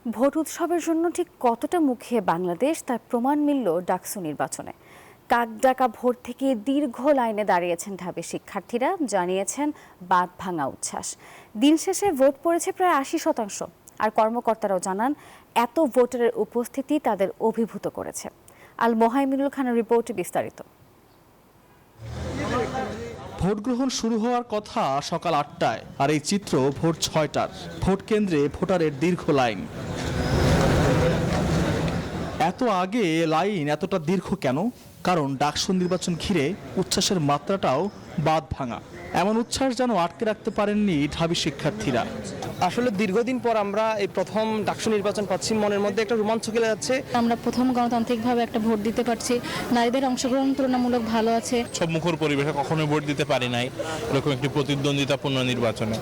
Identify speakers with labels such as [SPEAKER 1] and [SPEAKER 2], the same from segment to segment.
[SPEAKER 1] Vote উৎসবের জন্য ঠিক কতটা মুখিয়ে বাংলাদেশ তার প্রমাণ মিলল ডাকসু নির্বাচনে। কাকডাকা ভোট থেকে দীর্ঘ লাইনে দাঁড়িয়েছেন ঢাবি শিক্ষার্থীরা, জানিয়েছেন বাঁধ ভাঙা উচ্ছ্বাস। দিন শেষে ভোট পড়েছে প্রায় ৮০%। আর কর্মকর্তারাও জানান এত ভোটারের উপস্থিতি তাদের অভিভূত করেছে। আল মোহাইমিনুল খানের রিপোর্টে বিস্তারিত।
[SPEAKER 2] ভোট গ্রহণ শুরু হওয়ার কথা সকাল ৮টায়, আর এই চিত্র ভোর ৬টার। ভোট কেন্দ্রে ভোটারের দীর্ঘ লাইন। এত আগে লাইন এতটা দীর্ঘ কেন? কারণ ডাকসু নির্বাচন ঘিরে উচ্ছ্বাসের মাত্রাটাও বাঁধ ভাঙা। এমন উচ্ছ্বাস যেন আটকে রাখতে পারেননি ঢাবি শিক্ষার্থীরা।
[SPEAKER 3] আসলে দীর্ঘদিন পর আমরা এই প্রথম ডাকসু নির্বাচন পাচ্ছি, মনের মধ্যে একটা রোমাঞ্চ খেলে যাচ্ছে।
[SPEAKER 4] আমরা প্রথম গণতান্ত্রিকভাবে একটা ভোট দিতে পারছি। নারীদের অংশগ্রহণ তুলনামূলক ভালো আছে।
[SPEAKER 5] সব মুখর পরিবেশে কখনোই ভোট দিতে পারি নাই এরকম একটি প্রতিদ্বন্দ্বিতাপূর্ণ নির্বাচনে।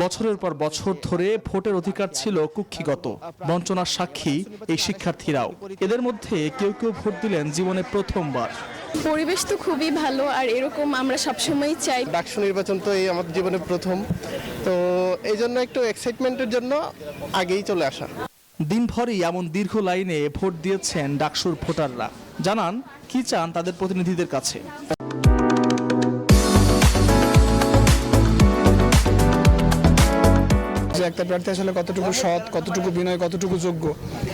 [SPEAKER 2] বছরের পর বছর ধরে ভোটের অধিকার ছিল কুক্ষিগত। বঞ্চনার সাক্ষী এই শিক্ষার্থীরাও। এদের মধ্যে কেউ কেউ ভোট দিলেন জীবনে প্রথমবার।
[SPEAKER 6] পরিবেশ তো খুবই ভালো, আর এরকম আমরা সবসময় চাই।
[SPEAKER 3] ডাকসু নির্বাচন তো এই আমার জীবনে প্রথম, তো এই জন্য একটু এক্সাইটমেন্টের জন্য আগেই চলে আসা।
[SPEAKER 2] দিনভরই এমন দীর্ঘ লাইনে ভোট দিয়েছেন ডাকসুর ভোটাররা। জানান কি চান তাদের প্রতিনিধিদের কাছে।
[SPEAKER 7] একটা প্রার্থী আসলে কতটুকু সৎ, কতটুকু বিনয়, কতটুকু যোগ্য,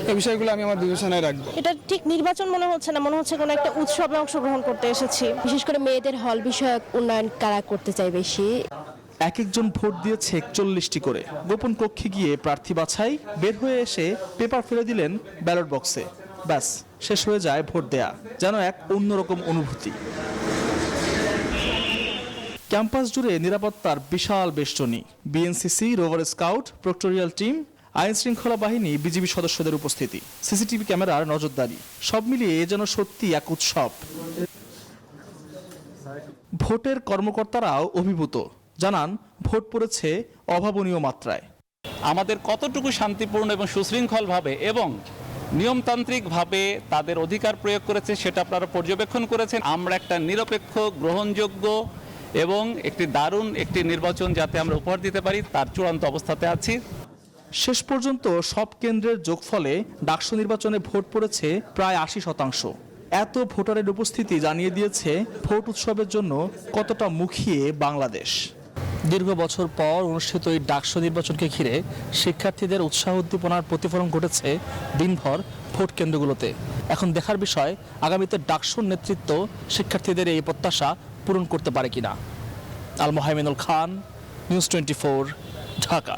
[SPEAKER 7] এই বিষয়গুলো আমি আমার বিবেচনায় রাখবো।
[SPEAKER 8] এটা ঠিক নির্বাচন মনে হচ্ছে না, মনে হচ্ছে কোনো একটা উৎসবে অংশগ্রহণ করতে এসেছি। বিশেষ করে মেয়েদের হল বিষয়ক উন্নয়ন কারা করতে চাই বেশি।
[SPEAKER 2] এক একজন ভোট দিয়েছে ৪১টি করে। গোপন কক্ষে গিয়ে প্রার্থী বাছাই, বের হয়ে এসে পেপার ফেলে দিলেন ব্যালট বক্সে। ব্যাস, শেষ হয়ে যায় ভোট দেয়া। যেন এক অন্যরকম অনুভূতি। ক্যাম্পাস জুড়ে নিরাপত্তার বিশাল বেষ্টনী। BNCC, rover scout, proctorial team, আইন শৃঙ্খলা বাহিনী, বিজিবি সদস্যদের উপস্থিতি, সিসিটিভি ক্যামেরার নজরদারি, সব মিলিয়ে যেন সত্যি এক উৎসব। ভোটের কর্মকর্তারাও অভিভূত। জানান ভোট পড়েছে অভাবনীয় মাত্রায়।
[SPEAKER 9] আমাদের কতটুকু শান্তিপূর্ণ এবং সুশৃঙ্খলভাবে এবং নিয়মতান্ত্রিকভাবে তাদের অধিকার প্রয়োগ করেছে সেটা আপনারা পর্যবেক্ষণ করেছেন। আমরা একটা নিরপেক্ষ, গ্রহণযোগ্য এবং একটি দারুণ একটি নির্বাচন যাতে আমরা উপহার দিতে পারি তার চূড়ান্ত অবস্থাতে আছি।
[SPEAKER 2] শেষ পর্যন্ত সব কেন্দ্রের যোগফলে ডাকসু নির্বাচনে ভোট পড়েছে প্রায় ৮০%। এত ভোটারের উপস্থিতি জানিয়ে দিয়েছে ভোট উৎসবের জন্য কতটা মুখিয়ে বাংলাদেশ। দীর্ঘ বছর পর অনুষ্ঠিত এই ডাকসু নির্বাচনকে ঘিরে শিক্ষার্থীদের উৎসাহ উদ্দীপনার প্রতিফলন ঘটেছে দিনভর ভোট কেন্দ্রগুলোতে। এখন দেখার বিষয় আগামীতে ডাকসুর নেতৃত্ব শিক্ষার্থীদের এই প্রত্যাশা পূরণ করতে পারে কিনা। আল মোহাইমিনুল খান, নিউজ 24, ঢাকা।